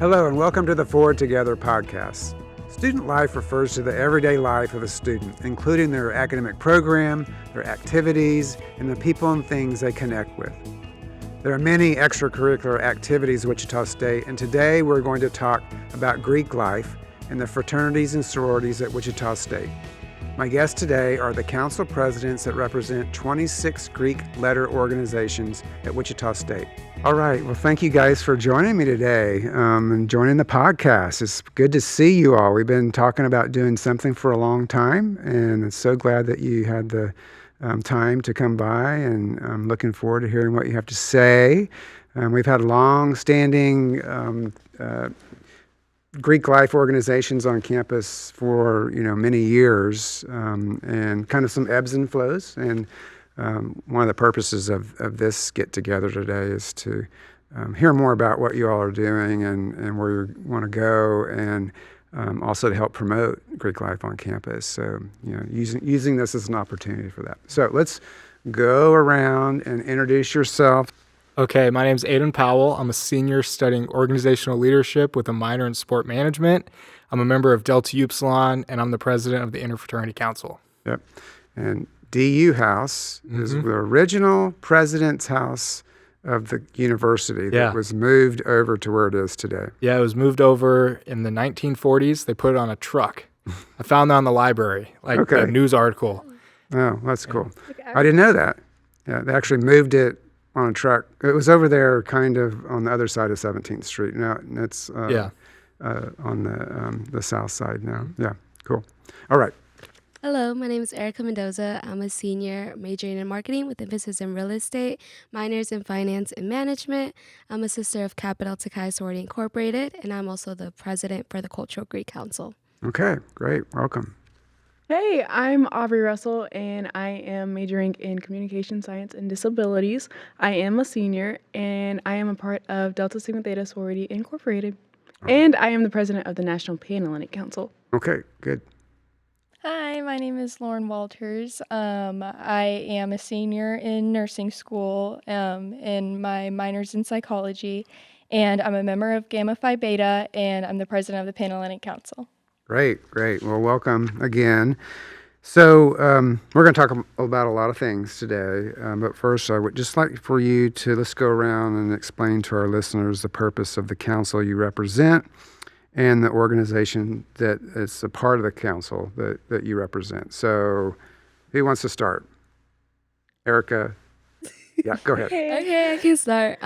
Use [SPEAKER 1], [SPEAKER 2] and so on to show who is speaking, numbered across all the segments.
[SPEAKER 1] Hello and welcome to the Forward Together podcast. Student life refers to the everyday life of a student, including their academic program, their activities, and the people and things they connect with. There are many extracurricular activities at Wichita State, and today we're going to talk about Greek life and the fraternities and sororities at Wichita State. My guests today are the council presidents that represent 26 Greek letter organizations at Wichita State. All right, well, thank you guys for joining me today and joining the podcast. It's good to see you all. We've been talking about doing something for a long time, and I'm so glad that you had the time to come by, and I'm looking forward to hearing what you have to say. We've had long-standing Greek life organizations on campus for many years, and kind of some ebbs and flows. And one of the purposes of this get together today is to hear more about what you all are doing and where you want to go, and also to help promote Greek life on campus. So using this as an opportunity for that. So let's go around and introduce yourself.
[SPEAKER 2] Okay, my name is Aiden Powell. I'm a senior studying organizational leadership with a minor in sport management. I'm a member of Delta Upsilon, and I'm the president of the Interfraternity Council.
[SPEAKER 1] Yep. And DU House is the original president's house of the university that was moved over to where it is today.
[SPEAKER 2] Yeah, it was moved over in the 1940s. They put it on a truck. I found that in the library, a news article.
[SPEAKER 1] Oh, that's cool. I didn't know that. Yeah, they actually moved it on a truck. It was over there kind of on the other side of 17th Street. Now it's on the south side now. Yeah, cool. All right.
[SPEAKER 3] Hello, my name is Erica Mendoza. I'm a senior majoring in marketing with emphasis in real estate, minors in finance and management. I'm a sister of Kappa Delta Chi Sorority Incorporated, and I'm also the president for the Cultural Greek Council.
[SPEAKER 1] Okay, great. Welcome.
[SPEAKER 4] Hey, I'm Aubrey Russell, and I am majoring in communication science and disabilities. I am a senior, and I am a part of Delta Sigma Theta Sorority Incorporated, and I am the president of the National Panhellenic Council.
[SPEAKER 1] Okay, good.
[SPEAKER 5] Hi, my name is Lauren Walters. I am a senior in nursing school, and my minor's in psychology, and I'm a member of Gamma Phi Beta, and I'm the president of the Panhellenic Council.
[SPEAKER 1] Great. Well, welcome again. So we're going to talk about a lot of things today, but first I would just like for you to let's go around and explain to our listeners the purpose of the council you represent and the organization that is a part of the council that you represent. So who wants to start? Erica? Yeah, go ahead.
[SPEAKER 3] Okay, I can start.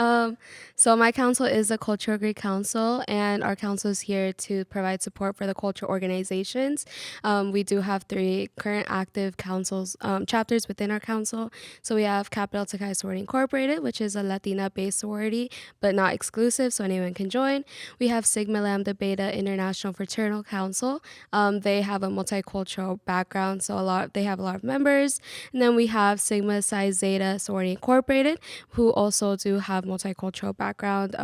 [SPEAKER 3] So my council is the Cultural Greek Council, and our council is here to provide support for the cultural organizations. We do have 3 current active councils, chapters within our council. So we have Kappa Delta Chi Sorority Incorporated, which is a Latina-based sorority, but not exclusive, so anyone can join. We have Sigma Lambda Beta International Fraternal Council. They have a multicultural background, so they have a lot of members. And then we have Sigma Psi Zeta Sorority Incorporated, who also do have multicultural background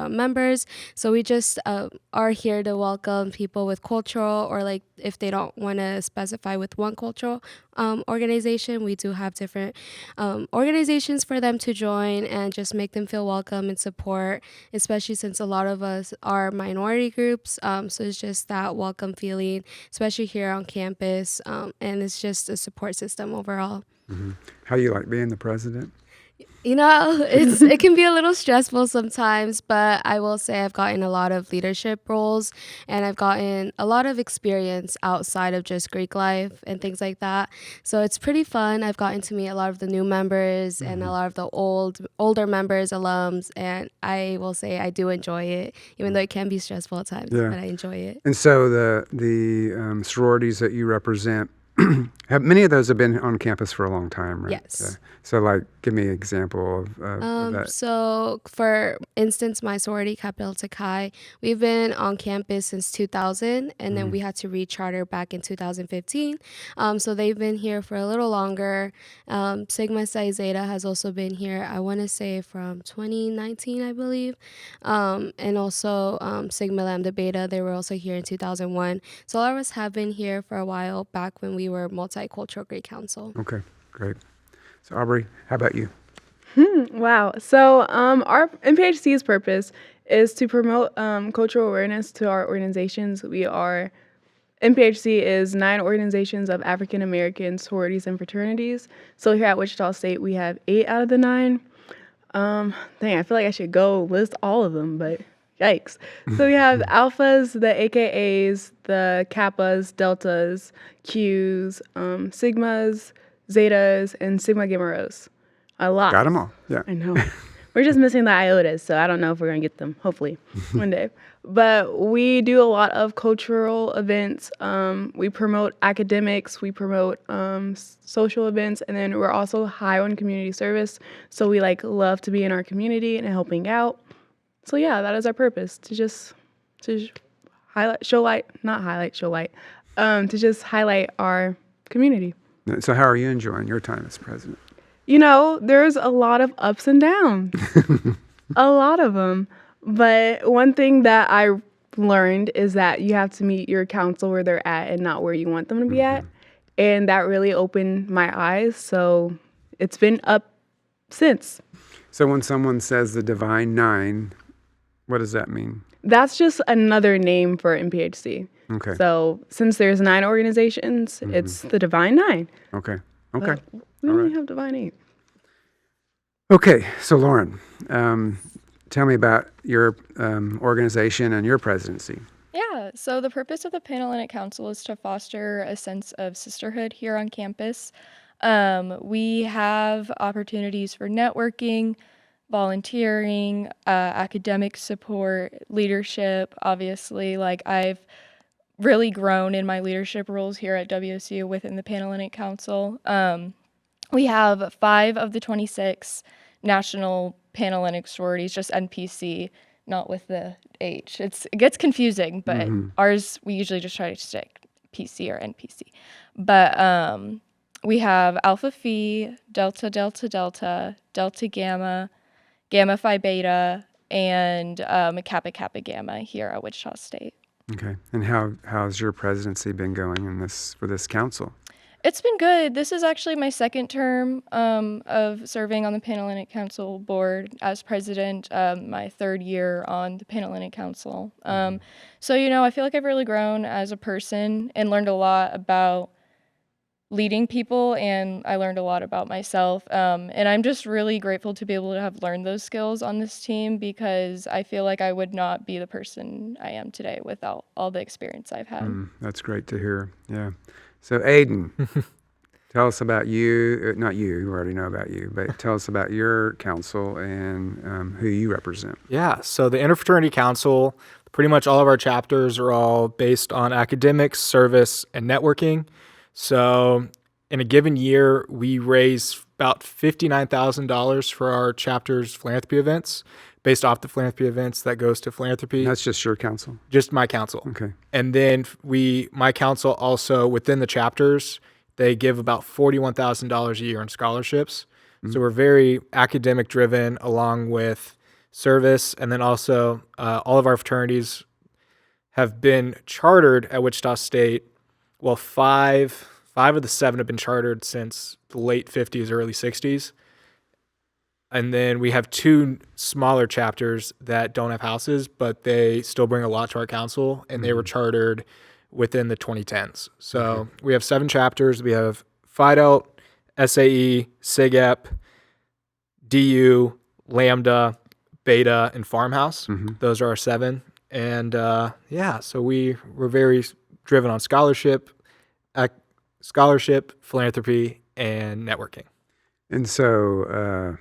[SPEAKER 3] members. So we just are here to welcome people with cultural, or if they don't want to specify with one cultural organization, we do have different organizations for them to join and just make them feel welcome and support, especially since a lot of us are minority groups. So it's just that welcome feeling, especially here on campus, and it's just a support system overall.
[SPEAKER 1] Mm-hmm. How do you like being the president?
[SPEAKER 3] It can be a little stressful sometimes, but I will say I've gotten a lot of leadership roles, and I've gotten a lot of experience outside of just Greek life and things like that. So it's pretty fun. I've gotten to meet a lot of the new members and a lot of the older members, alums, and I will say I do enjoy it, even though it can be stressful at times, but I enjoy it.
[SPEAKER 1] And so the sororities that you represent, many of those have been on campus for a long time, right?
[SPEAKER 3] Yes.
[SPEAKER 1] So give me an example of that.
[SPEAKER 3] So, for instance, my sorority, Kappa Delta Chi, we've been on campus since 2000, and then we had to re-charter back in 2015. So they've been here for a little longer. Sigma Psi Zeta has also been here, I want to say, from 2019, I believe. And also Sigma Lambda Beta, they were also here in 2001. So all of us have been here for a while, back when we were Multicultural Greek Council.
[SPEAKER 1] Okay, great. So Aubrey, how about you?
[SPEAKER 4] Wow. So our MPHC's purpose is to promote cultural awareness to our organizations. NPHC is 9 organizations of African American sororities and fraternities. So here at Wichita State, we have 8 out of the 9. Dang, I feel like I should go list all of them, but yikes. So we have alphas, the AKAs, the kappas, deltas, Qs, sigmas, zetas, and sigma gamma rhos. A lot.
[SPEAKER 1] Got them all. Yeah.
[SPEAKER 4] I know. We're just missing the iotas, so I don't know if we're going to get them, hopefully, one day. But we do a lot of cultural events. We promote academics. We promote social events. And then we're also high on community service. So we love to be in our community and helping out. So yeah, that is our purpose, to just highlight, to just highlight our community.
[SPEAKER 1] So how are you enjoying your time as president?
[SPEAKER 4] There's a lot of ups and downs, a lot of them. But one thing that I learned is that you have to meet your council where they're at and not where you want them to be at. And that really opened my eyes. So it's been up since.
[SPEAKER 1] So when someone says the Divine Nine, what does that mean?
[SPEAKER 4] That's just another name for MPHC.
[SPEAKER 1] Okay.
[SPEAKER 4] So since there's 9 organizations, it's the Divine 9.
[SPEAKER 1] Okay.
[SPEAKER 4] But we only have Divine 8.
[SPEAKER 1] Okay. So Lauren, tell me about your organization and your presidency.
[SPEAKER 5] Yeah, so the purpose of the Panhellenic Council is to foster a sense of sisterhood here on campus. We have opportunities for networking, volunteering, academic support, leadership. Obviously, I've really grown in my leadership roles here at WSU within the Panhellenic Council. We have 5 of the 26 national Panhellenic sororities, just NPC, not with the H. It gets confusing, but ours, we usually just try to stick PC or NPC. But we have Alpha Phi, Delta Delta Delta, Delta Gamma, Gamma Phi Beta, and Kappa Kappa Gamma here at Wichita State.
[SPEAKER 1] Okay. And how's your presidency been going for this council?
[SPEAKER 5] It's been good. This is actually my second term of serving on the Panhellenic Council board as president, my 3rd year on the Panhellenic Council. So, I feel like I've really grown as a person and learned a lot about leading people, and I learned a lot about myself. And I'm just really grateful to be able to have learned those skills on this team, because I feel like I would not be the person I am today without all the experience I've had.
[SPEAKER 1] That's great to hear. Yeah. So Aiden, tell us about you. Not you, we already know about you, but tell us about your council and who you represent.
[SPEAKER 2] Yeah, so the Interfraternity Council, pretty much all of our chapters are all based on academics, service, and networking. So in a given year, we raise about $59,000 for our chapter's philanthropy events, based off the philanthropy events that goes to philanthropy.
[SPEAKER 1] That's just your council?
[SPEAKER 2] Just my council.
[SPEAKER 1] Okay.
[SPEAKER 2] And then my council also, within the chapters, they give about $41,000 a year in scholarships. So we're very academic driven, along with service. And then also all of our fraternities have been chartered at Wichita State. Well, five of the 7 have been chartered since the late 50s, early 60s. And then we have 2 smaller chapters that don't have houses, but they still bring a lot to our council, and they were chartered within the 2010s. So we have 7 chapters. We have Phi Delt, SAE, SIGEP, DU, Lambda, Beta, and Farmhouse. Those are our 7. And so we're very driven on scholarship, philanthropy, and networking.
[SPEAKER 1] And so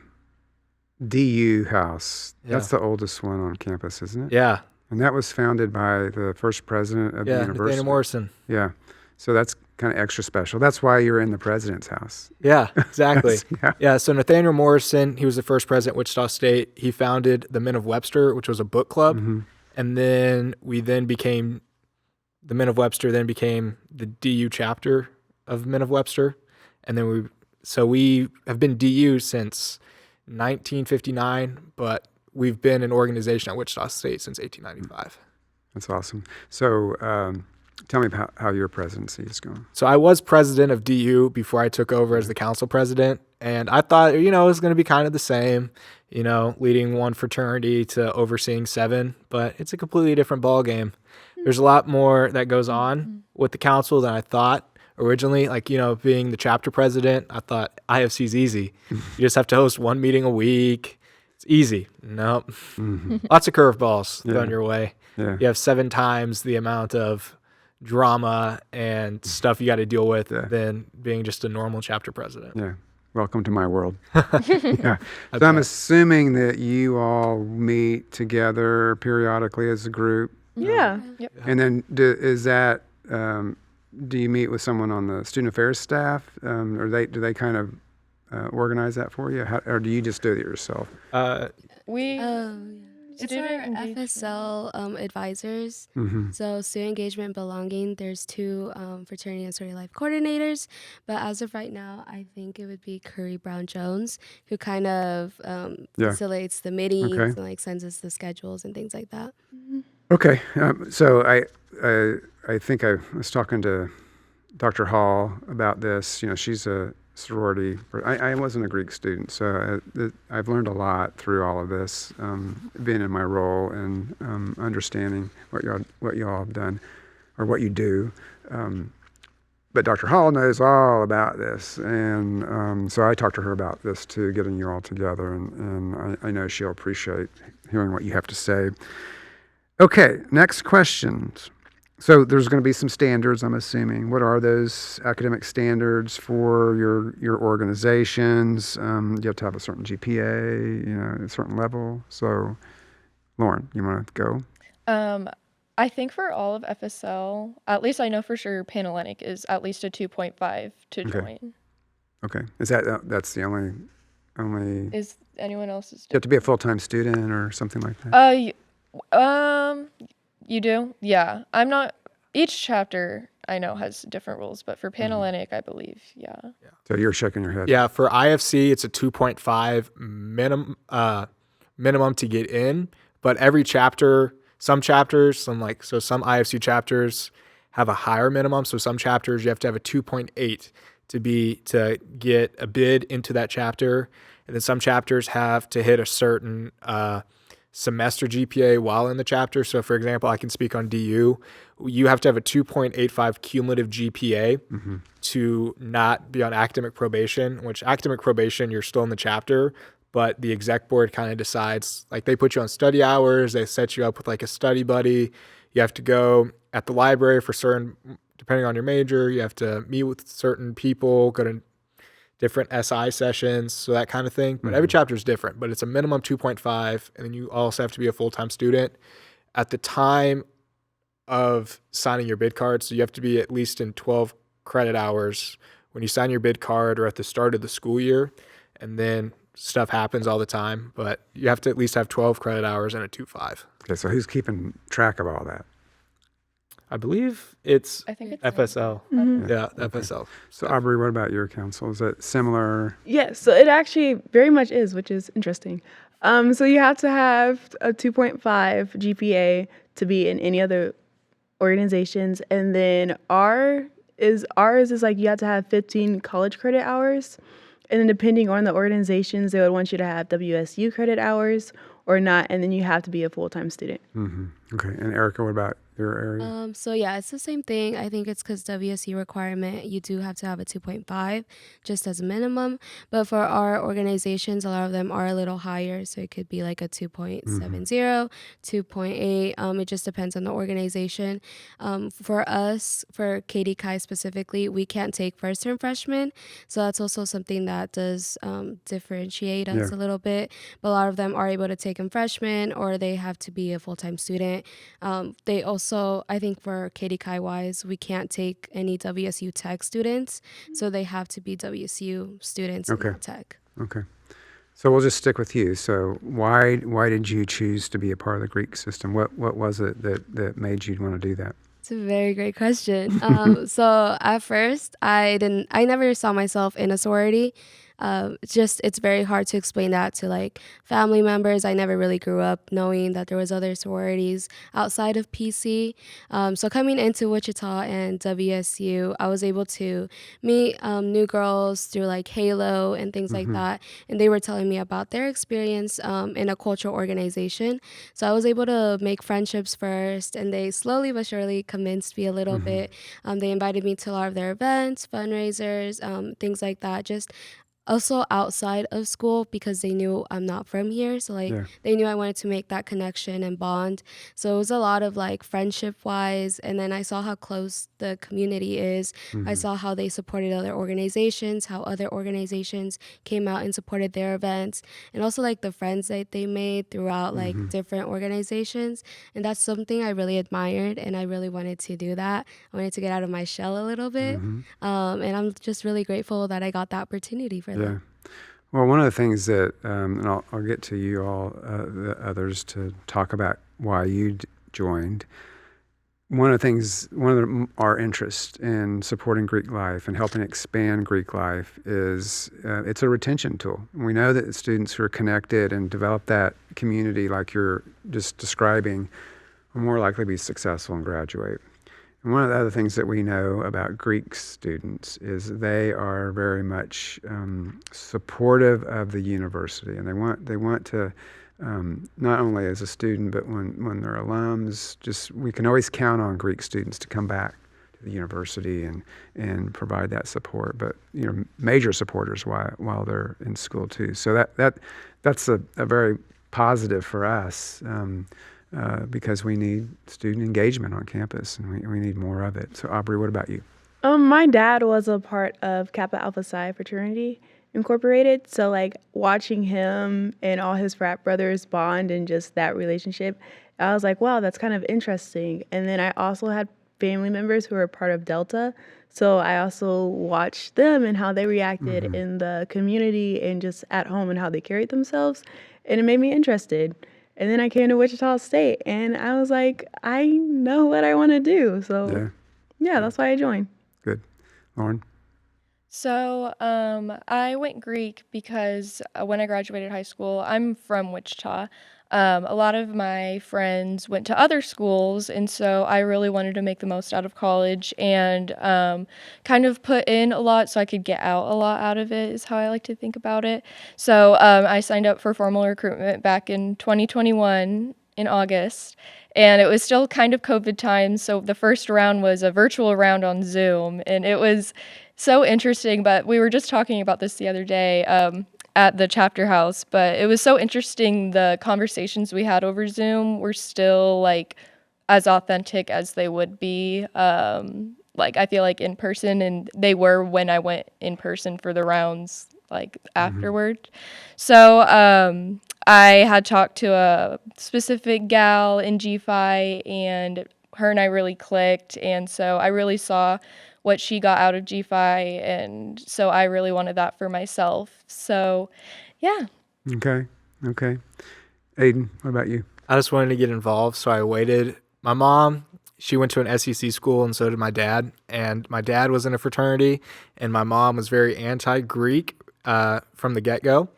[SPEAKER 1] DU House, that's the oldest one on campus, isn't it?
[SPEAKER 2] Yeah.
[SPEAKER 1] And that was founded by the first president of the university.
[SPEAKER 2] Nathaniel Morrison.
[SPEAKER 1] Yeah. So that's kind of extra special. That's why you're in the president's house.
[SPEAKER 2] Yeah, exactly.
[SPEAKER 1] Yeah.
[SPEAKER 2] So Nathaniel Morrison, he was the first president of Wichita State. He founded the Men of Webster, which was a book club. And then the Men of Webster then became the DU chapter of Men of Webster. And then we have been DU since 1959, but we've been an organization at Wichita State since 1895.
[SPEAKER 1] That's awesome. So tell me about how your presidency is going.
[SPEAKER 2] So I was president of DU before I took over as the council president, And I thought, it was going to be kind of the same, leading one fraternity to overseeing 7, but it's a completely different ballgame. There's a lot more that goes on with the council than I thought originally. Like, being the chapter president, I thought IFC's easy. You just have to host 1 meeting a week. It's easy. Nope. Lots of curveballs thrown your way.
[SPEAKER 1] Yeah.
[SPEAKER 2] You have 7 times the amount of drama and stuff you got to deal with than being just a normal chapter president.
[SPEAKER 1] Yeah. Welcome to my world. Yeah. So I'm assuming that you all meet together periodically as a group.
[SPEAKER 4] Yeah.
[SPEAKER 5] Yep.
[SPEAKER 1] And then do you meet with someone on the student affairs staff? Or do they kind of organize that for you? Or do you just do it yourself?
[SPEAKER 5] We
[SPEAKER 3] It's
[SPEAKER 5] Student
[SPEAKER 3] our
[SPEAKER 5] engagement.
[SPEAKER 3] FSL advisors. So student engagement and belonging, there's 2 fraternity and sorority life coordinators. But as of right now, I think it would be Curry Brown Jones, who kind of facilitates the meetings and like sends us the schedules and things like that.
[SPEAKER 1] Okay. So I think I was talking to Dr. Hall about this. She's a sorority. I wasn't a Greek student, so I've learned a lot through all of this, being in my role and understanding what you all have done, or what you do. But Dr. Hall knows all about this, and so I talked to her about this too, getting you all together, and I know she'll appreciate hearing what you have to say. Okay, next questions. So there's going to be some standards, I'm assuming. What are those academic standards for your organizations? You have to have a certain GPA, a certain level. So, Lauren, you want to go?
[SPEAKER 5] I think for all of FSL, at least I know for sure Panhellenic is at least a 2.5 to join.
[SPEAKER 1] Okay. Is that's the only?
[SPEAKER 5] Is anyone else's?
[SPEAKER 1] You have to be a full-time student or something like that?
[SPEAKER 5] You do? Yeah. I'm not, each chapter I know has different rules, but for Panhellenic, I believe, yeah.
[SPEAKER 1] So you're shaking your head.
[SPEAKER 2] Yeah, for IFC, it's a 2.5 minimum to get in, but every chapter, some IFC chapters have a higher minimum. So some chapters you have to have a 2.8 to get a bid into that chapter. And then some chapters have to hit a certain semester GPA while in the chapter. So for example, I can speak on DU. You have to have a 2.85 cumulative GPA to not be on academic probation, which academic probation, you're still in the chapter, but the exec board kind of decides, like they put you on study hours, they set you up with like a study buddy. You have to go at the library for certain, depending on your major, you have to meet with certain people, go to different SI sessions, so that kind of thing. But every chapter is different, but it's a minimum 2.5, and then you also have to be a full-time student at the time of signing your bid card. So you have to be at least in 12 credit hours when you sign your bid card or at the start of the school year. And then stuff happens all the time, but you have to at least have 12 credit hours and a 2.5.
[SPEAKER 1] Okay, so who's keeping track of all that?
[SPEAKER 2] I believe
[SPEAKER 5] I think it's
[SPEAKER 2] FSL. Yeah, FSL.
[SPEAKER 1] So Aubrey, what about your council? Is it similar?
[SPEAKER 4] Yes, so it actually very much is, which is interesting. So you have to have a 2.5 GPA to be in any other organizations, and then ours is like you have to have 15 college credit hours, and then depending on the organizations, they would want you to have WSU credit hours or not, and then you have to be a full-time student.
[SPEAKER 1] Okay, and Erica, what about your area?
[SPEAKER 3] So yeah, it's the same thing. I think it's because WSU requirement, you do have to have a 2.5 just as a minimum. But for our organizations, a lot of them are a little higher. So it could be like a 2.70, 2.8. It just depends on the organization. For us, for KD Chi specifically, we can't take first-term freshmen. So that's also something that does differentiate us a little bit. But a lot of them are able to take them freshmen, or they have to be a full-time student. They also, I think for KD Chi wise, we can't take any WSU Tech students, so they have to be WSU students in Tech.
[SPEAKER 1] Okay. So we'll just stick with you. So why did you choose to be a part of the Greek system? What was it that made you want to do that?
[SPEAKER 3] It's a very great question. So at first, I never saw myself in a sorority. it's very hard to explain that to like family members. I never really grew up knowing that there was other sororities outside of PC. So coming into Wichita and WSU, I was able to meet new girls through like Halo and things like that, and they were telling me about their experience in a cultural organization. So I was able to make friendships first, and they slowly but surely convinced me a little bit. They invited me to a lot of their events, fundraisers, things like that. Just also outside of school because they knew I'm not from here. So like they knew I wanted to make that connection and bond. So it was a lot of like friendship wise. And then I saw how close the community is. I saw how they supported other organizations, how other organizations came out and supported their events, and also like the friends that they made throughout like different organizations. And that's something I really admired, and I really wanted to do that. I wanted to get out of my shell a little bit. And I'm just really grateful that I got the opportunity for that.
[SPEAKER 1] Yeah. Well, one of the things that, and I'll get to you all, the others, to talk about why you joined. One of our interest in supporting Greek life and helping expand Greek life is it's a retention tool. We know that students who are connected and develop that community like you're just describing are more likely to be successful and graduate. And one of the other things that we know about Greek students is they are very much supportive of the university, and they want to not only as a student, but when they're alums. We can always count on Greek students to come back to the university and provide that support. But major supporters while they're in school too. So that's a very positive for us. Because we need student engagement on campus, and we need more of it. So, Aubrey, what about you?
[SPEAKER 4] My dad was a part of Kappa Alpha Psi Fraternity Incorporated, so like watching him and all his frat brothers bond and just that relationship, I was like, wow, that's kind of interesting. And then I also had family members who were part of Delta, so I also watched them and how they reacted in the community and just at home and how they carried themselves, and it made me interested. And then I came to Wichita State, and I was like, I know what I want to do. So, yeah, that's why I joined.
[SPEAKER 1] Good. Lauren?
[SPEAKER 5] So I went Greek because when I graduated high school, I'm from Wichita. A lot of my friends went to other schools, and so I really wanted to make the most out of college and kind of put in a lot so I could get out a lot out of it, is how I like to think about it. So I signed up for formal recruitment back in 2021 in August, and it was still kind of COVID time, so the first round was a virtual round on Zoom, and it was so interesting. But we were just talking about this the other day at the chapter house, but it was so interesting. The conversations we had over Zoom were still like as authentic as they would be. Like I feel like in person, and they were when I went in person for the rounds like afterward. So I had talked to a specific gal in G-Phi, and her and I really clicked, and so I really saw what she got out of G-Phi, and so I really wanted that for myself. So, yeah.
[SPEAKER 1] Okay. Aiden, what about you?
[SPEAKER 2] I just wanted to get involved, so I waited. My mom, she went to an SEC school, and so did my dad. And my dad was in a fraternity, and my mom was very anti-Greek from the get-go.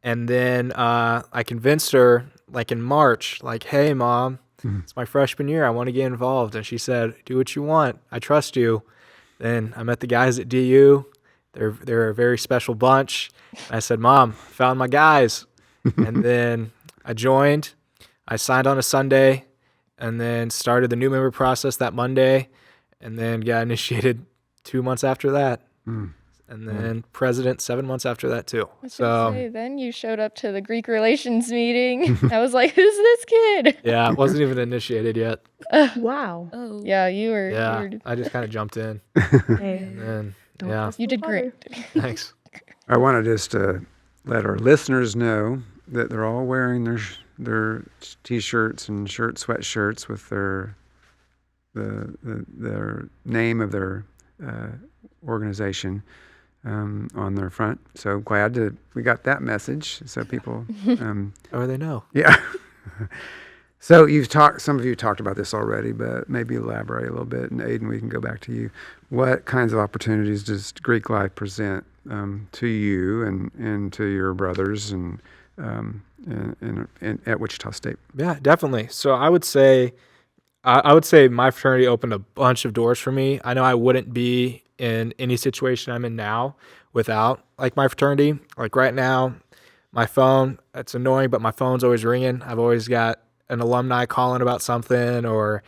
[SPEAKER 2] And then I convinced her, like in March, like, hey, Mom, it's my freshman year. I want to get involved. And she said, do what you want. I trust you. Then I met the guys at DU. They're a very special bunch. I said, Mom, found my guys. And then I joined. I signed on a Sunday, and then started the new member process that Monday, and then got initiated 2 months after that. And then president 7 months after that too.
[SPEAKER 5] Then you showed up to the Greek relations meeting. I was like, who's this kid?
[SPEAKER 2] Yeah, it wasn't even initiated yet.
[SPEAKER 4] Wow.
[SPEAKER 3] Oh.
[SPEAKER 5] Yeah, you were.
[SPEAKER 2] I just kind of jumped in.
[SPEAKER 4] Hey,
[SPEAKER 2] And then,
[SPEAKER 5] You did great.
[SPEAKER 2] Thanks.
[SPEAKER 1] I want to just let our listeners know that they're all wearing their T-shirts and sweatshirts with their name of their organization on their front. So glad that we got that message. So people,
[SPEAKER 2] Oh, they know.
[SPEAKER 1] yeah. So some of you talked about this already, but maybe elaborate a little bit. And Aiden, we can go back to you. What kinds of opportunities does Greek life present to you and to your brothers and at Wichita State?
[SPEAKER 2] Yeah, definitely. So I would say my fraternity opened a bunch of doors for me. I know I wouldn't be in any situation I'm in now without like my fraternity. Like right now, my phone, it's annoying, but my phone's always ringing. I've always got an alumni calling about something, or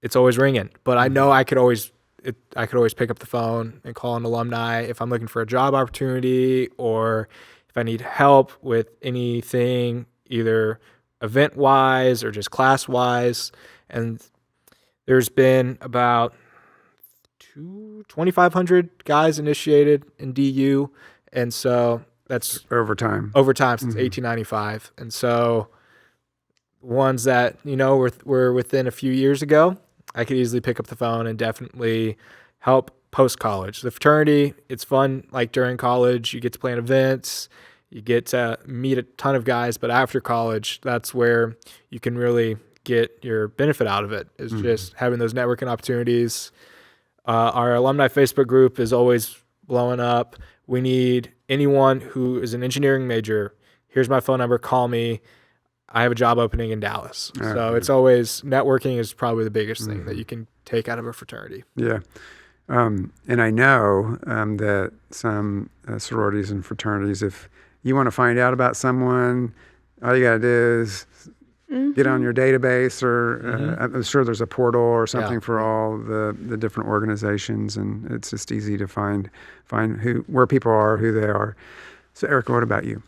[SPEAKER 2] it's always ringing. But I know I could always pick up the phone and call an alumni if I'm looking for a job opportunity or if I need help with anything, either event wise or just class wise. And there's been about 2,500 guys initiated in DU. And so that's
[SPEAKER 1] over time
[SPEAKER 2] since 1895. And so ones that, were within a few years ago, I could easily pick up the phone and definitely help post-college. The fraternity, it's fun, like during college, you get to plan events, you get to meet a ton of guys, but after college, that's where you can really get your benefit out of it, is just having those networking opportunities. Our alumni Facebook group is always blowing up. We need anyone who is an engineering major. Here's my phone number, call me. I have a job opening in Dallas. So it's always, networking is probably the biggest thing that you can take out of a fraternity.
[SPEAKER 1] Yeah. And I know that some sororities and fraternities, if you want to find out about someone, all you got to do is get on your database, or I'm sure there's a portal or something for all the different organizations, and it's just easy to find where people are, who they are. So Erica, what about you?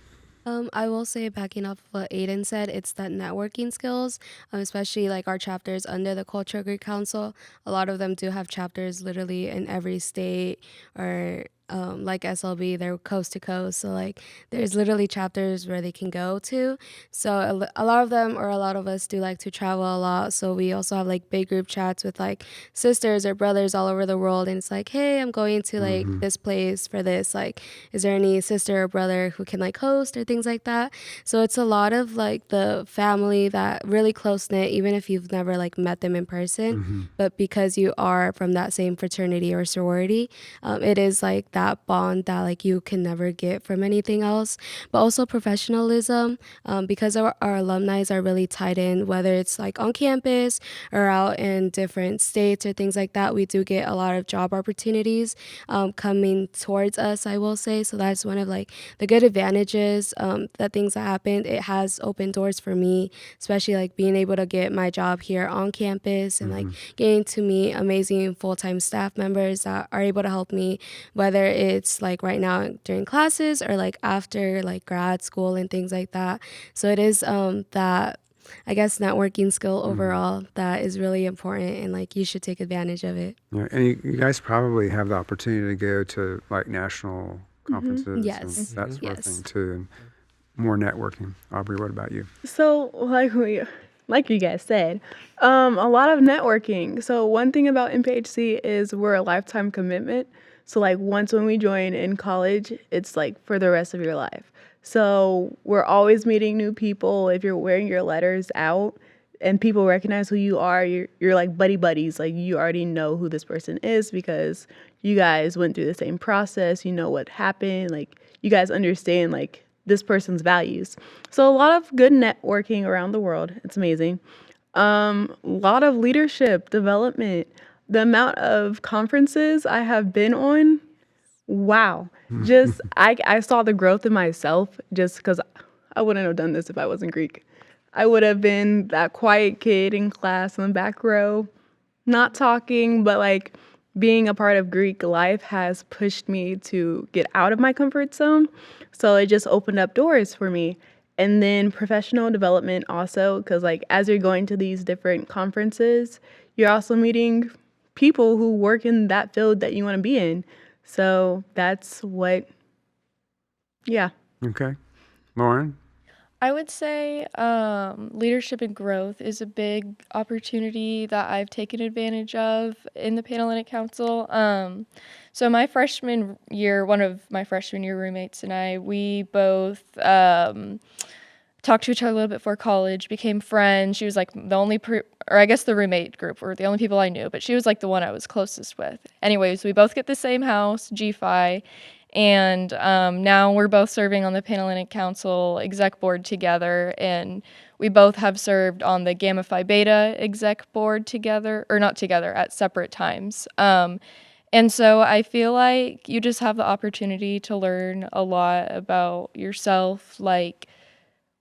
[SPEAKER 3] I will say, backing up what Aiden said, it's that networking skills, especially like our chapters under the Cultural Greek Council. A lot of them do have chapters literally in every state, or like SLB, they're coast to coast. So like there's literally chapters where they can go to. So a lot of them, or a lot of us, do like to travel a lot. So we also have like big group chats with like sisters or brothers all over the world. And it's like, hey, I'm going to like this place for this. Like, is there any sister or brother who can like host or things like that? So it's a lot of like the family that really close knit, even if you've never like met them in person, but because you are from that same fraternity or sorority, it is like that bond that like you can never get from anything else. But also professionalism, because our alumni are really tied in, whether it's like on campus or out in different states or things like that. We do get a lot of job opportunities coming towards us, I will say. So that's one of like the good advantages, that things that happened. It has opened doors for me, especially like being able to get my job here on campus and like getting to meet amazing full-time staff members that are able to help me, whether it's like right now during classes or like after like grad school and things like that. So it is that, I guess, networking skill overall that is really important, and like you should take advantage of it.
[SPEAKER 1] Yeah, and you guys probably have the opportunity to go to like national conferences
[SPEAKER 3] Yes.
[SPEAKER 1] and that sort of
[SPEAKER 3] Yes.
[SPEAKER 1] thing too, and more networking. Aubrey, what about you?
[SPEAKER 4] So, like you guys said, a lot of networking. So one thing about MPHC is we're a lifetime commitment. So like once when we join in college, it's like for the rest of your life. So we're always meeting new people. If you're wearing your letters out and people recognize who you are, you're like buddy buddies. Like you already know who this person is because you guys went through the same process. You know what happened. Like you guys understand like this person's values. So a lot of good networking around the world. It's amazing. A lot of leadership development. The amount of conferences I have been on, wow. Just I saw the growth in myself just because I wouldn't have done this if I wasn't Greek. I would have been that quiet kid in class in the back row, not talking, but like being a part of Greek life has pushed me to get out of my comfort zone. So it just opened up doors for me. And then professional development also, because like as you're going to these different conferences, you're also meeting people who work in that field that you want to be in. So that's what, yeah.
[SPEAKER 1] Okay. Lauren?
[SPEAKER 5] I would say leadership and growth is a big opportunity that I've taken advantage of in the Panhellenic Council. So my freshman year, one of my freshman year roommates and I, we both talked to each other a little bit before college, became friends. She was like the only, or I guess the roommate group were the only people I knew, but she was like the one I was closest with. Anyways, we both get the same house, GFI, and now we're both serving on the Panhellenic Council exec board together, and we both have served on the Gamma Phi Beta exec board together, or not together, at separate times. And so I feel like you just have the opportunity to learn a lot about yourself, like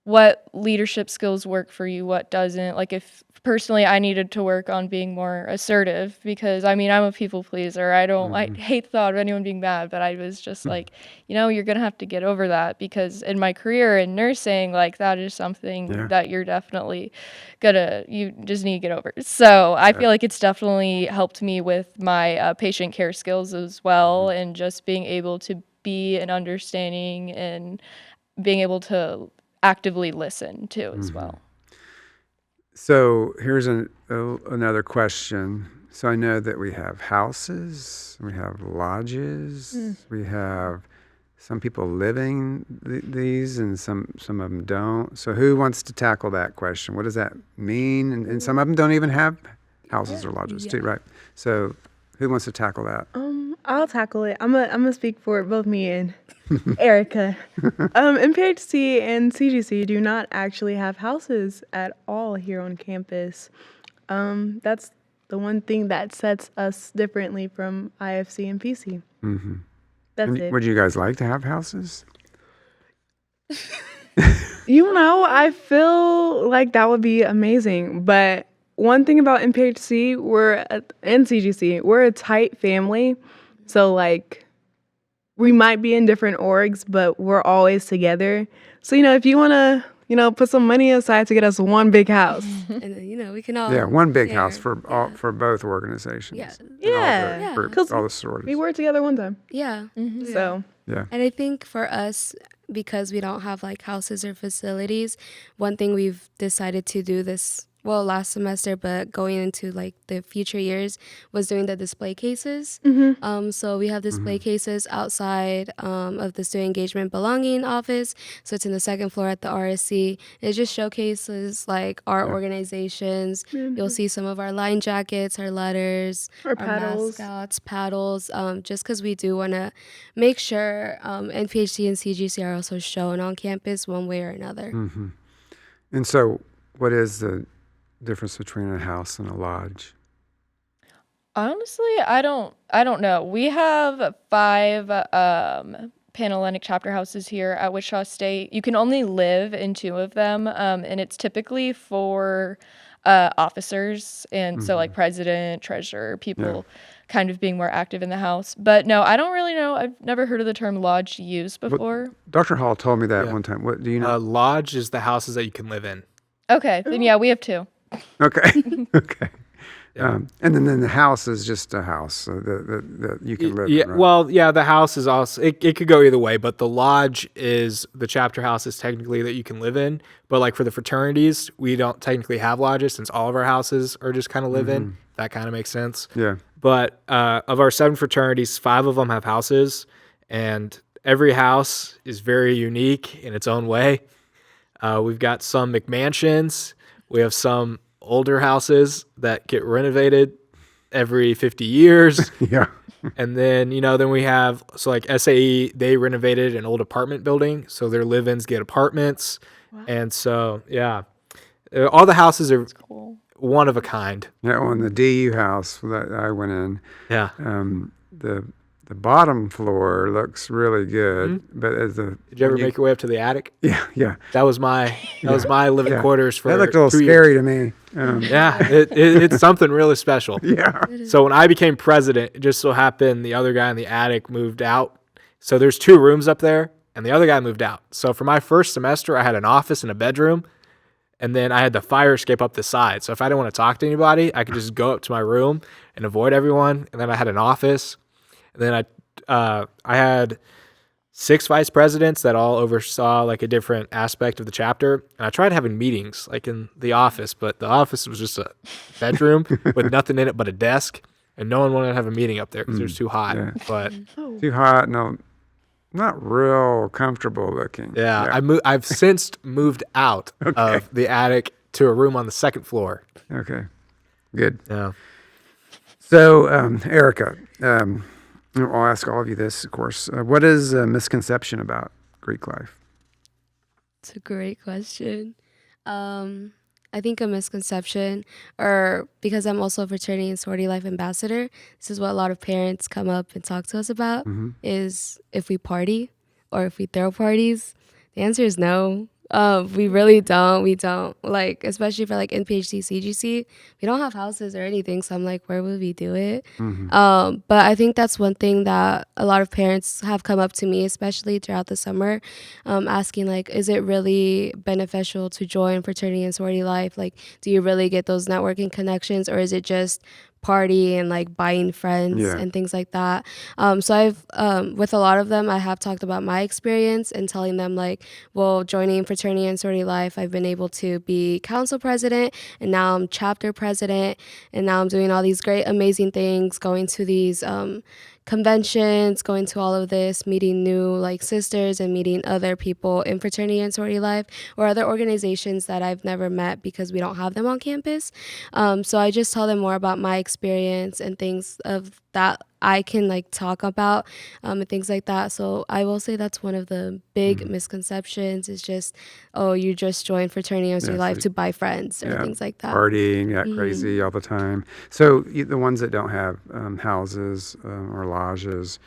[SPEAKER 5] what leadership skills work for you, what doesn't. Like if personally I needed to work on being more assertive because I'm a people pleaser. I hate the thought of anyone being mad, but I was just like, you're going to have to get over that because in my career in nursing, like that is something that you're definitely you just need to get over. So I feel like it's definitely helped me with my patient care skills as well, and just being able to be an understanding and being able to actively listen to as well.
[SPEAKER 1] So here's another question. So I know that we have houses, we have lodges, we have some people living these, and some of them don't. So who wants to tackle that question? What does that mean? And some of them don't even have houses or lodges too, right? So who wants to tackle that?
[SPEAKER 4] I'll tackle it. I'm gonna speak for both me and Erica. MPHC and CGC do not actually have houses at all here on campus. That's the one thing that sets us differently from IFC and PC.
[SPEAKER 1] Mm-hmm.
[SPEAKER 4] That's it.
[SPEAKER 1] Would you guys like to have houses?
[SPEAKER 4] I feel like that would be amazing. But one thing about MPHC and CGC, we're a tight family. So like, we might be in different orgs, but we're always together. So, if you want to, put some money aside to get us one big house.
[SPEAKER 3] And then, we can all
[SPEAKER 1] one big
[SPEAKER 3] share.
[SPEAKER 1] house for both organizations.
[SPEAKER 3] Yeah.
[SPEAKER 1] For all the sororities.
[SPEAKER 4] We were together one time.
[SPEAKER 3] Yeah. Mm-hmm.
[SPEAKER 4] So.
[SPEAKER 1] Yeah.
[SPEAKER 3] And I think for us, because we don't have like houses or facilities, one thing we've decided to do last semester, but going into like the future years, was doing the display cases. So we have display cases outside of the student engagement belonging office. So it's in the second floor at the RSC. It just showcases like our organizations. You'll see some of our line jackets, our letters, our
[SPEAKER 4] paddles,
[SPEAKER 3] mascots, paddles. Just because we do want to make sure NPHC and CGC are also shown on campus one way or another.
[SPEAKER 1] Mm-hmm. And so, what is the difference between a house and a lodge?
[SPEAKER 5] Honestly, I don't know. We have 5 Panhellenic chapter houses here at Wichita State. You can only live in 2 of them, and it's typically for officers, and so like president, treasurer, people kind of being more active in the house. But no, I don't really know. I've never heard of the term lodge used before.
[SPEAKER 1] Dr. Hall told me that one time. What do you know?
[SPEAKER 2] Lodge is the houses that you can live in.
[SPEAKER 5] Okay, then we have 2.
[SPEAKER 1] Okay. Okay. And then the house is just a house that you can live in, right?
[SPEAKER 2] Well, the house is also, it could go either way, but the lodge is the chapter house is technically that you can live in. But like for the fraternities, we don't technically have lodges since all of our houses are just kind of live in. That kind of makes sense.
[SPEAKER 1] Yeah.
[SPEAKER 2] But of our 7 fraternities, 5 of them have houses, and every house is very unique in its own way. We've got some McMansions. We have some older houses that get renovated every 50 years.
[SPEAKER 1] Yeah.
[SPEAKER 2] And then, then we have, so like SAE, they renovated an old apartment building, so their live-ins get apartments. Wow. And so, all the houses are one of a kind.
[SPEAKER 1] Yeah, on the DU house that I went in, the bottom floor looks really good, but did
[SPEAKER 2] you ever make your way up to the attic?
[SPEAKER 1] Yeah.
[SPEAKER 2] That was my living quarters for
[SPEAKER 1] that looked a little scary to me.
[SPEAKER 2] It's something really special.
[SPEAKER 1] Yeah.
[SPEAKER 2] So when I became president, it just so happened the other guy in the attic moved out. So there's 2 rooms up there, and the other guy moved out. So for my first semester, I had an office and a bedroom, and then I had the fire escape up the side. So if I didn't want to talk to anybody, I could just go up to my room and avoid everyone. And then I had an office. And then I had 6 vice presidents that all oversaw like a different aspect of the chapter. And I tried having meetings like in the office, but the office was just a bedroom with nothing in it but a desk. And no one wanted to have a meeting up there because it was too hot. Yeah. But
[SPEAKER 1] too hot, no not real comfortable looking.
[SPEAKER 2] Yeah. I've since moved out of the attic to a room on the second floor.
[SPEAKER 1] Okay. Good.
[SPEAKER 2] Yeah.
[SPEAKER 1] So, Erica, I'll ask all of you this, of course. What is a misconception about Greek life?
[SPEAKER 3] It's a great question. I think a misconception, or because I'm also a fraternity and sorority life ambassador, this is what a lot of parents come up and talk to us about, is if we party or if we throw parties. The answer is no. We really don't. We don't. Like, especially for like NPHC, CGC, we don't have houses or anything. So I'm like, where would we do it? But I think that's one thing that a lot of parents have come up to me, especially throughout the summer, asking like, is it really beneficial to join fraternity and sorority life? Like, do you really get those networking connections, or is it just party and like buying friends and things like that? So I've with a lot of them, I have talked about my experience and telling them like, well, joining fraternity and sorority life, I've been able to be council president, and now I'm chapter president, and now I'm doing all these great amazing things, going to these conventions, going to all of this, meeting new like sisters and meeting other people in fraternity and sorority life or other organizations that I've never met because we don't have them on campus. So I just tell them more about my experience and things of that I can like talk about and things like that. So I will say that's one of the big misconceptions is just, oh, you just join fraternity and sorority life to buy friends or things like that.
[SPEAKER 1] Partying, crazy all the time. So the ones that don't have houses or lodges,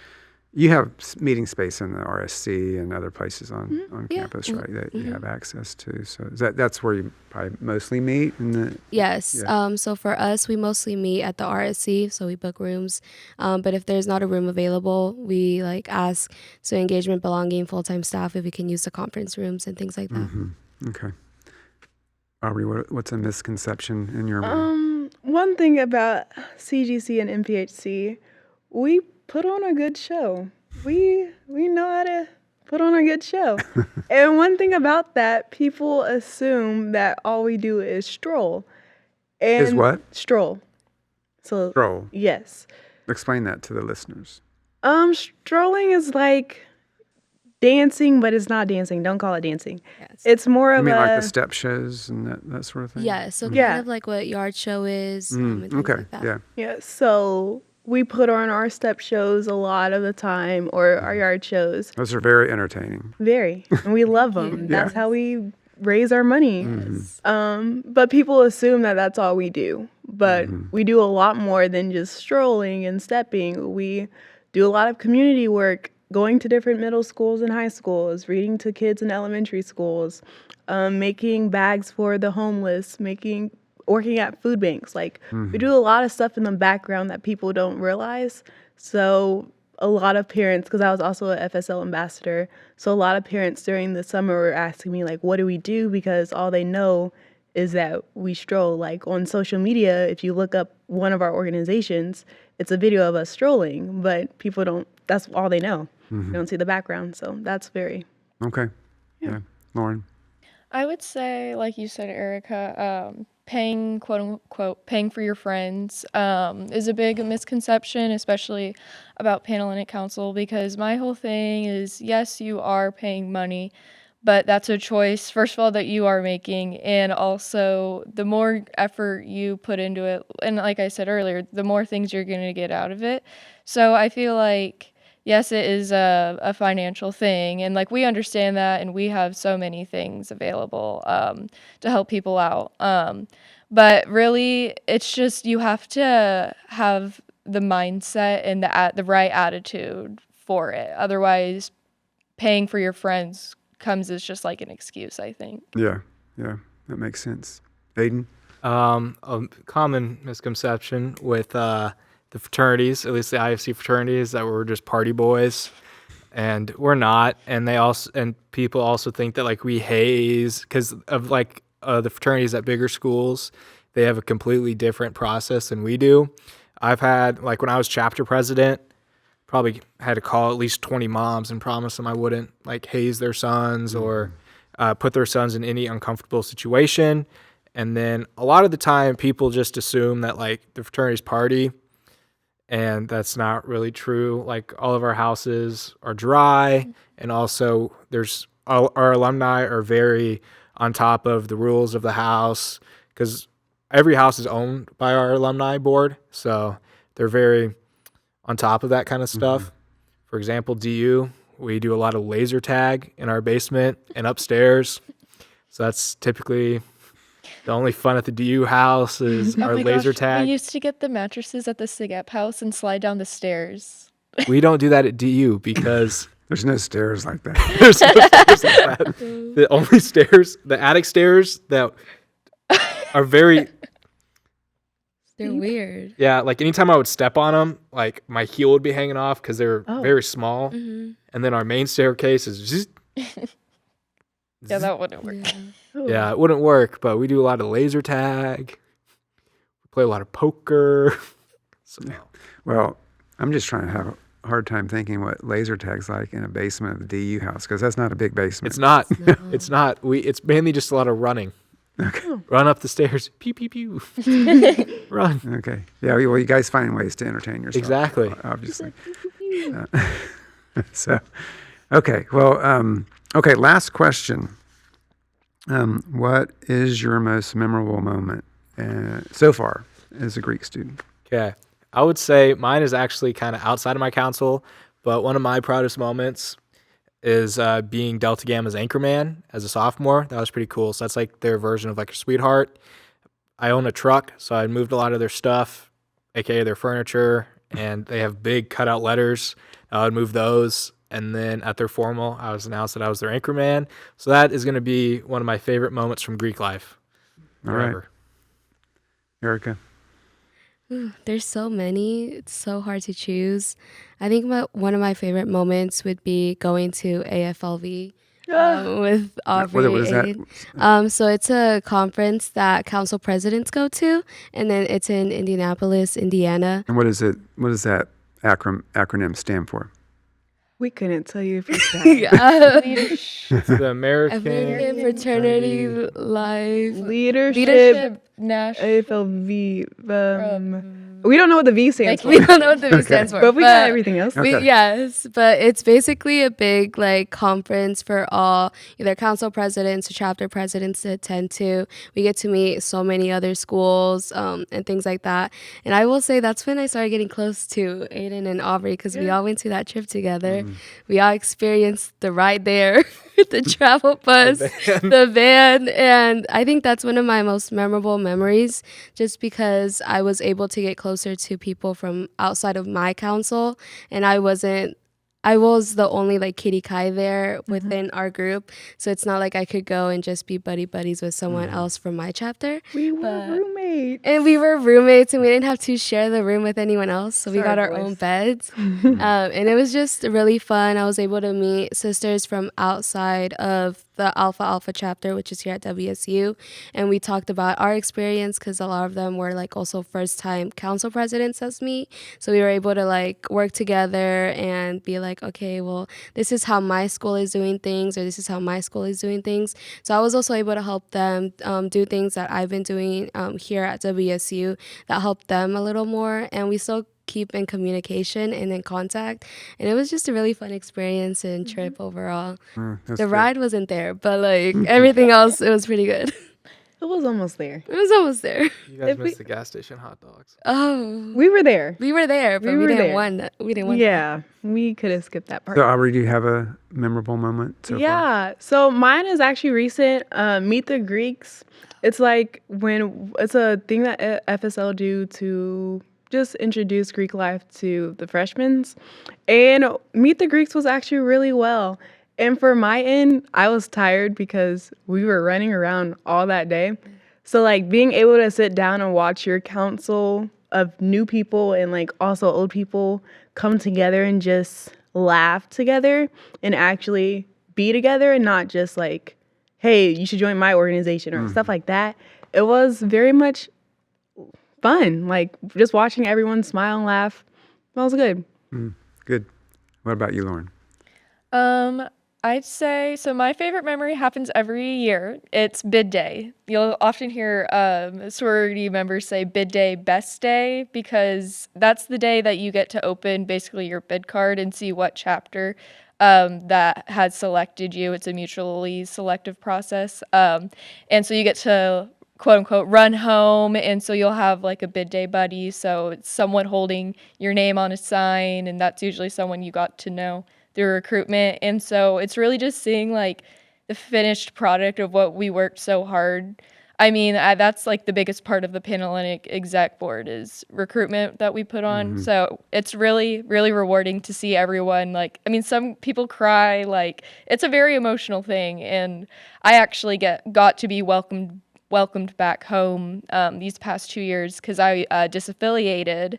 [SPEAKER 1] you have meeting space in the RSC and other places on campus, right, that you have access to. So that's where you probably mostly meet?
[SPEAKER 3] Yes. Yeah. So for us, we mostly meet at the RSC, so we book rooms. But if there's not a room available, we like ask engagement, belonging, full-time staff if we can use the conference rooms and things like that.
[SPEAKER 1] Okay. Aubrey, what's a misconception in your mind?
[SPEAKER 4] One thing about CGC and MPHC, we put on a good show. We know how to put on a good show. And one thing about that, people assume that all we do is stroll. And
[SPEAKER 1] is what?
[SPEAKER 4] Stroll. So
[SPEAKER 1] stroll.
[SPEAKER 4] Yes.
[SPEAKER 1] Explain that to the listeners.
[SPEAKER 4] Strolling is like dancing, but it's not dancing. Don't call it dancing. Yes. It's more of
[SPEAKER 1] like the step shows and that sort of thing?
[SPEAKER 3] Yeah, so kind of like what yard show is. And things like that.
[SPEAKER 4] Yeah, so we put on our step shows a lot of the time, or our yard shows.
[SPEAKER 1] Those are very entertaining.
[SPEAKER 4] Very. And we love them. That's how we raise our money. But people assume that that's all we do. But we do a lot more than just strolling and stepping. We do a lot of community work, going to different middle schools and high schools, reading to kids in elementary schools, making bags for the homeless, working at food banks. Like, we do a lot of stuff in the background that people don't realize. So a lot of parents, because I was also a FSL ambassador, so a lot of parents during the summer were asking me, like, what do we do? Because all they know is that we stroll. Like, on social media, if you look up one of our organizations, it's a video of us strolling, but people don't, that's all they know. They don't see the background. So that's very...
[SPEAKER 1] Okay. Yeah. Lauren?
[SPEAKER 5] I would say, like you said, Erica, paying, quote unquote, paying for your friends is a big misconception, especially about Panhellenic Council, because my whole thing is, yes, you are paying money, but that's a choice, first of all, that you are making, and also the more effort you put into it, and like I said earlier, the more things you're going to get out of it. So I feel like, yes, it is a financial thing, and like we understand that, and we have so many things available to help people out. But really, it's just you have to have the mindset and the right attitude for it. Otherwise, paying for your friends comes as just like an excuse, I think.
[SPEAKER 1] Yeah, that makes sense. Aiden?
[SPEAKER 2] A common misconception with the fraternities, at least the IFC fraternities, that we're just party boys, and we're not. And people also think that like we haze because of like the fraternities at bigger schools. They have a completely different process than we do. I've had, like, when I was chapter president, probably had to call at least 20 moms and promise them I wouldn't like haze their sons or put their sons in any uncomfortable situation. And then a lot of the time people just assume that like the fraternities party and that's not really true. Like, all of our houses are dry, and also there's our alumni are very on top of the rules of the house, because every house is owned by our alumni board, so they're very on top of that kind of stuff. For example, DU, we do a lot of laser tag in our basement and upstairs, so that's typically the only fun at the DU house is our
[SPEAKER 5] my
[SPEAKER 2] laser
[SPEAKER 5] gosh,
[SPEAKER 2] tag.
[SPEAKER 5] We used to get the mattresses at the Sigep house and slide down the stairs.
[SPEAKER 2] We don't do that at DU because
[SPEAKER 1] There's no stairs like that.
[SPEAKER 2] there's no stairs like that. The only stairs, the attic stairs that are very,
[SPEAKER 3] They're weird.
[SPEAKER 2] yeah, like anytime I would step on them, like my heel would be hanging off because they're very small. And then our main staircase is just,
[SPEAKER 5] Yeah, that wouldn't work.
[SPEAKER 2] yeah, it wouldn't work, but we do a lot of laser tag. We play a lot of poker. So,
[SPEAKER 1] Well, I'm just trying to have a hard time thinking what laser tag's like in a basement of the DU house, because that's not a big basement.
[SPEAKER 2] it's not. It's not. It's mainly just a lot of running. Run up the stairs. Pew, pew, pew. Run.
[SPEAKER 1] Okay. Yeah, well, you guys find ways to entertain yourself.
[SPEAKER 2] Exactly.
[SPEAKER 1] Obviously. So, okay. Well, okay, last question. What is your most memorable moment so far as a Greek student?
[SPEAKER 2] Okay. I would say mine is actually kind of outside of my council, but one of my proudest moments is being Delta Gamma's anchorman as a sophomore. That was pretty cool. So that's like their version of like a sweetheart. I own a truck, so I moved a lot of their stuff, aka their furniture, and they have big cutout letters. I would move those, and then at their formal, I was announced that I was their anchorman. So that is going to be one of my favorite moments from Greek life.
[SPEAKER 1] All right.
[SPEAKER 2] Forever.
[SPEAKER 1] Erica?
[SPEAKER 3] There's so many. It's so hard to choose. I think one of my favorite moments would be going to AFLV with Aubrey.
[SPEAKER 1] What is that?
[SPEAKER 3] Aiden. So it's a conference that council presidents go to, and then it's in Indianapolis, Indiana.
[SPEAKER 1] And what is it? What does that acronym stand for?
[SPEAKER 4] We couldn't tell you if it's that.
[SPEAKER 2] It's the American
[SPEAKER 3] American Fraternity Life
[SPEAKER 5] Leadership National.
[SPEAKER 4] AFLV. We don't know what the V stands for.
[SPEAKER 3] We don't know what the V stands for,
[SPEAKER 4] But we got everything else.
[SPEAKER 1] Okay.
[SPEAKER 3] Yes, but it's basically a big like conference for all either council presidents or chapter presidents to attend to. We get to meet so many other schools and things like that. And I will say that's when I started getting close to Aiden and Aubrey, because we all went to that trip together. We all experienced the ride there, the travel bus, the van, and I think that's one of my most memorable memories, just because I was able to get closer to people from outside of my council, and I was the only like kitty Kai there within our group, so it's not like I could go and just be buddies with someone else from my chapter.
[SPEAKER 4] We were roommates.
[SPEAKER 3] And we were roommates, and we didn't have to share the room with anyone else, so we got our own beds. And it was just really fun. I was able to meet sisters from outside of the Alpha Alpha chapter, which is here at WSU, and we talked about our experience, because a lot of them were like also first time council presidents as me, so we were able to like work together and be like, okay, well, this is how my school is doing things, or this is how my school is doing things. So I was also able to help them do things that I've been doing here at WSU that helped them a little more, and we still keep in communication and in contact, and it was just a really fun experience and trip overall. The ride wasn't there, but like everything else, it was pretty good.
[SPEAKER 4] It was almost there.
[SPEAKER 3] It was almost there.
[SPEAKER 2] You guys missed the gas station hot dogs.
[SPEAKER 3] Oh,
[SPEAKER 4] We were there.
[SPEAKER 3] we were there, but
[SPEAKER 4] We
[SPEAKER 3] we
[SPEAKER 4] were
[SPEAKER 3] didn't
[SPEAKER 4] there.
[SPEAKER 3] want. We didn't want.
[SPEAKER 4] Yeah, we could have skipped that part.
[SPEAKER 1] So, Aubrey, do you have a memorable moment so far?
[SPEAKER 4] Yeah, so mine is actually recent. Meet the Greeks. It's like it's a thing that FSL do to just introduce Greek life to the freshmen. And Meet the Greeks was actually really well. And for my end, I was tired because we were running around all that day. So like being able to sit down and watch your council of new people and like also old people come together and just laugh together and actually be together, and not just like, hey, you should join my organization or stuff like that. It was very much fun. Like just watching everyone smile and laugh. That was good.
[SPEAKER 1] Good. What about you, Lauren?
[SPEAKER 5] I'd say, so my favorite memory happens every year. It's bid day. You'll often hear sorority members say bid day, best day, because that's the day that you get to open basically your bid card and see what chapter that has selected you. It's a mutually selective process. And so you get to quote unquote run home, and so you'll have like a bid day buddy, so it's someone holding your name on a sign, and that's usually someone you got to know through recruitment. And so it's really just seeing like the finished product of what we worked so hard. I mean, that's like the biggest part of the Panhellenic exec board is recruitment that we put on. So it's really, really rewarding to see everyone. Like, I mean, some people cry, like it's a very emotional thing. And I actually got to be welcomed back home these past 2 years because I disaffiliated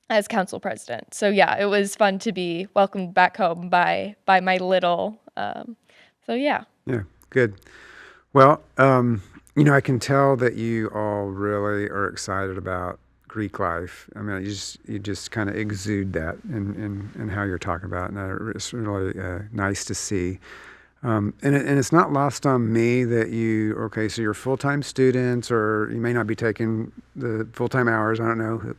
[SPEAKER 5] as council president. So yeah, it was fun to be welcomed back home by my little. So yeah.
[SPEAKER 1] Yeah, good. Well, I can tell that you all really are excited about Greek life. I mean, you just kind of exude that in how you're talking about it, and it's really nice to see. And it's not lost on me that so you're full-time students, or you may not be taking the full-time hours. I don't know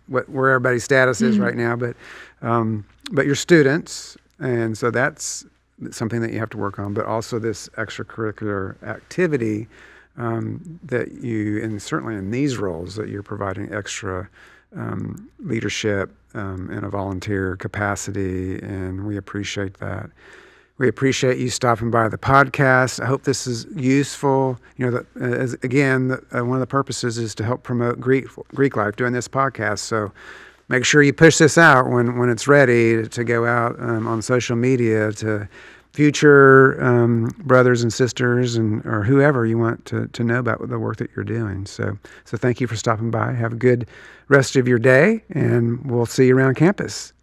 [SPEAKER 1] where everybody's status is right now, but you're students, and so that's something that you have to work on. But also this extracurricular activity that you, and certainly in these roles, that you're providing extra leadership in a volunteer capacity, and we appreciate that. We appreciate you stopping by the podcast. I hope this is useful. One of the purposes is to help promote Greek life doing this podcast. So make sure you push this out when it's ready to go out on social media to future brothers and sisters or whoever you want to know about the work that you're doing. So thank you for stopping by. Have a good rest of your day, and we'll see you around campus.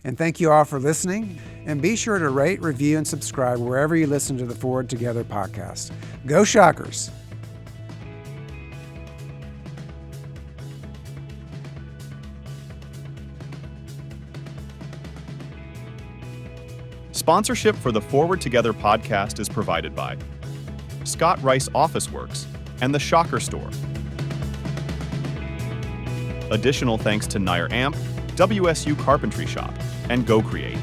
[SPEAKER 1] And thank you all for listening. And be sure to rate, review, and subscribe wherever you listen to the Forward Together podcast. Go Shockers!
[SPEAKER 6] Sponsorship for the Forward Together podcast is provided by Scott Rice Office Works and the Shocker Store. Additional thanks to Nair Amp, WSU Carpentry Shop, and Go Create.